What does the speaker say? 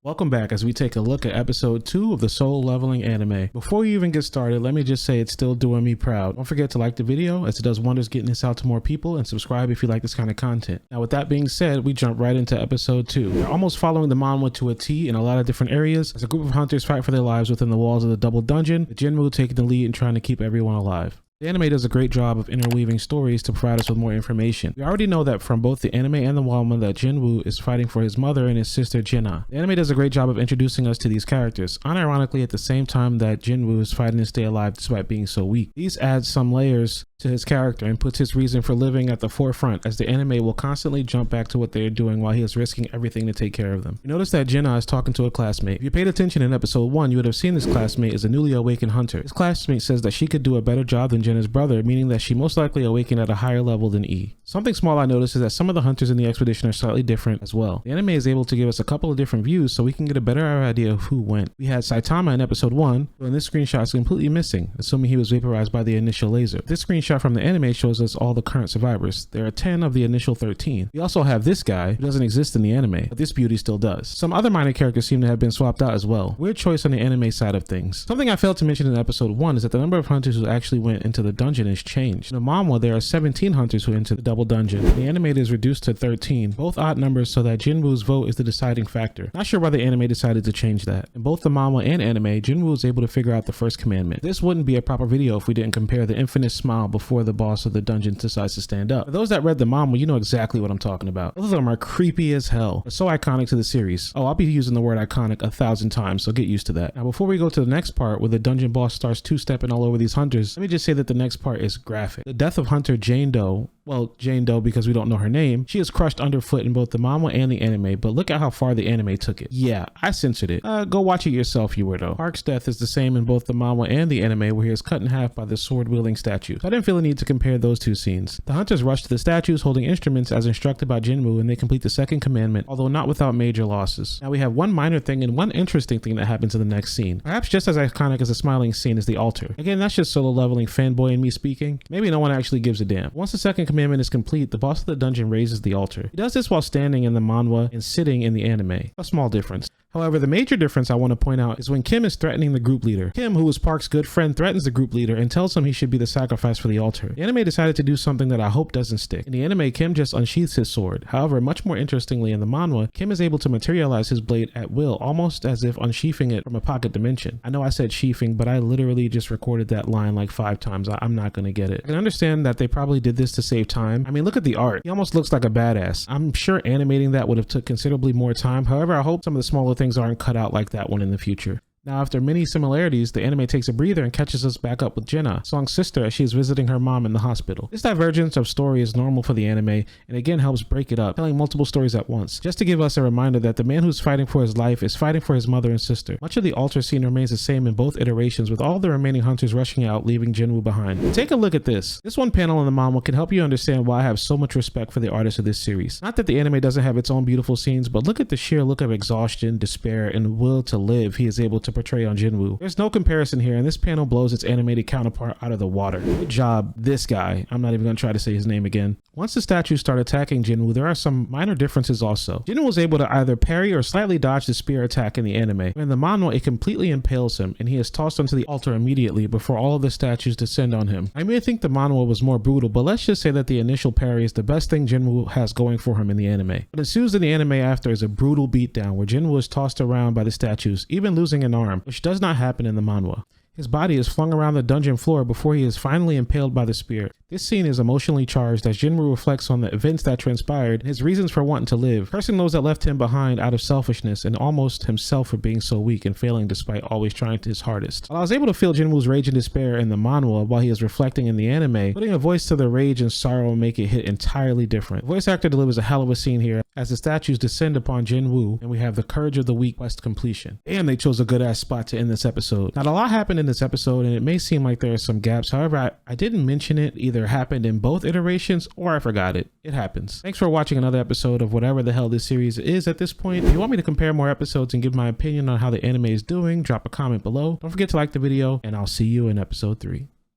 Welcome back as we take a look at episode 2 of the Solo Leveling anime. Before you even get started, let me just say it's still doing me proud. Don't forget to like the video as it does wonders getting this out to more people, and subscribe if you like this kind of content. Now with that being said, we jump right into episode 2. We're almost following the manhwa to a T in a lot of different areas as a group of hunters fight for their lives within the walls of the double dungeon, with Jinwoo taking the lead and trying to keep everyone alive. The anime does a great job of interweaving stories to provide us with more information. We already know that from both the anime and the manhwa that Jinwoo is fighting for his mother and his sister Jinna. The anime does a great job of introducing us to these characters, unironically at the same time that Jinwoo is fighting to stay alive despite being so weak. These adds some layers to his character and puts his reason for living at the forefront, as the anime will constantly jump back to what they are doing while he is risking everything to take care of them. You notice that Jinna is talking to a classmate. If you paid attention in episode 1, you would have seen this classmate is a newly awakened hunter. His classmate says that she could do a better job than Jinna's brother, meaning that she most likely awakened at a higher level than E. Something small I noticed is that some of the hunters in the expedition are slightly different as well. The anime is able to give us a couple of different views so we can get a better idea of who went. We had Saitama in episode 1, who in this screenshot is completely missing, assuming he was vaporized by the initial laser. This screenshot from the anime shows us all the current survivors. There are 10 of the initial 13. We also have this guy, who doesn't exist in the anime, but this beauty still does. Some other minor characters seem to have been swapped out as well. Weird choice on the anime side of things. Something I failed to mention in episode 1 is that the number of hunters who actually went into the dungeon is changed. In the manhwa, there are 17 hunters who entered the double dungeon. The anime is reduced to 13, both odd numbers so that Jinwoo's vote is the deciding factor. Not sure why the anime decided to change that. In both the manhwa and anime, Jinwoo is able to figure out the first commandment. This wouldn't be a proper video if we didn't compare the infinite smile before the boss of the dungeon decides to stand up. For those that read the manhwa, you know exactly what I'm talking about. Both of them are creepy as hell. They're so iconic to the series. Oh, I'll be using the word iconic 1,000 times, so get used to that. Now before we go to the next part where the dungeon boss starts two-stepping all over these hunters, let me just say that the next part is graphic. The death of hunter Jane Doe, well, Jane Doe because we don't know her name, she is crushed underfoot in both the manhwa and the anime, but look at how far the anime took it. Yeah, I censored it. Go watch it yourself, you weirdo. Park's death is the same in both the manhwa and the anime, where he is cut in half by the sword-wielding statue. So I didn't feel the need to compare those two scenes. The hunters rush to the statues holding instruments as instructed by Jinwoo, and they complete the second commandment, although not without major losses. Now we have one minor thing and one interesting thing that happens in the next scene. Perhaps just as iconic as the smiling scene is the altar. Again, that's just Solo Leveling fanboy and me speaking. Maybe no one actually gives a damn. Once the second commandment is complete, the boss of the dungeon raises the altar. He does this while standing in the manhwa and sitting in the anime. A small difference. However, the major difference I want to point out is when Kim is threatening the group leader. Kim, who was Park's good friend, threatens the group leader and tells him he should be the sacrifice for the altar. The anime decided to do something that I hope doesn't stick. In the anime, Kim just unsheaths his sword. However, much more interestingly in the manhwa, Kim is able to materialize his blade at will, almost as if unsheathing it from a pocket dimension. I know I said sheathing, but I literally just recorded that line like 5 times. I'm not going to get it. I can understand that they probably did this to save time. I mean, look at the art. He almost looks like a badass. I'm sure animating that would have took considerably more time. However, I hope some of the smaller things aren't cut out like that one in the future. Now, after many similarities, the anime takes a breather and catches us back up with Jinna, Song's sister, as she is visiting her mom in the hospital. This divergence of story is normal for the anime, and again helps break it up, telling multiple stories at once, just to give us a reminder that the man who's fighting for his life is fighting for his mother and sister. Much of the altar scene remains the same in both iterations, with all the remaining hunters rushing out, leaving Jinwoo behind. Take a look at this. This one panel in the manhwa can help you understand why I have so much respect for the artist of this series. Not that the anime doesn't have its own beautiful scenes, but look at the sheer look of exhaustion, despair, and will to live he is able to portray on Jinwoo. There's no comparison here, and this panel blows its animated counterpart out of the water. Good job, this guy. I'm not even going to try to say his name again. Once the statues start attacking Jinwoo, there are some minor differences also. Jinwoo was able to either parry or slightly dodge the spear attack in the anime. In the manhwa, it completely impales him, and he is tossed onto the altar immediately before all of the statues descend on him. I may think the manhwa was more brutal, but let's just say that the initial parry is the best thing Jinwoo has going for him in the anime. What ensues in the anime after is a brutal beatdown where Jinwoo is tossed around by the statues, even losing an arm, which does not happen in the manhwa. His body is flung around the dungeon floor before he is finally impaled by the spear. This scene is emotionally charged as Jinwoo reflects on the events that transpired and his reasons for wanting to live, cursing those that left him behind out of selfishness and almost himself for being so weak and failing despite always trying his hardest. While I was able to feel Jinwoo's rage and despair in the manhwa while he is reflecting in the anime, putting a voice to the rage and sorrow make it hit entirely different. The voice actor delivers a hell of a scene here as the statues descend upon Jinwoo and we have the courage of the weak quest completion. Damn, they chose a good ass spot to end this episode. Not a lot happened in this episode and it may seem like there are some gaps. However, I didn't mention it. Either happened in both iterations or I forgot it. It happens. Thanks for watching another episode of whatever the hell this series is at this point. If you want me to compare more episodes and give my opinion on how the anime is doing, drop a comment below. Don't forget to like the video and I'll see you in episode 3.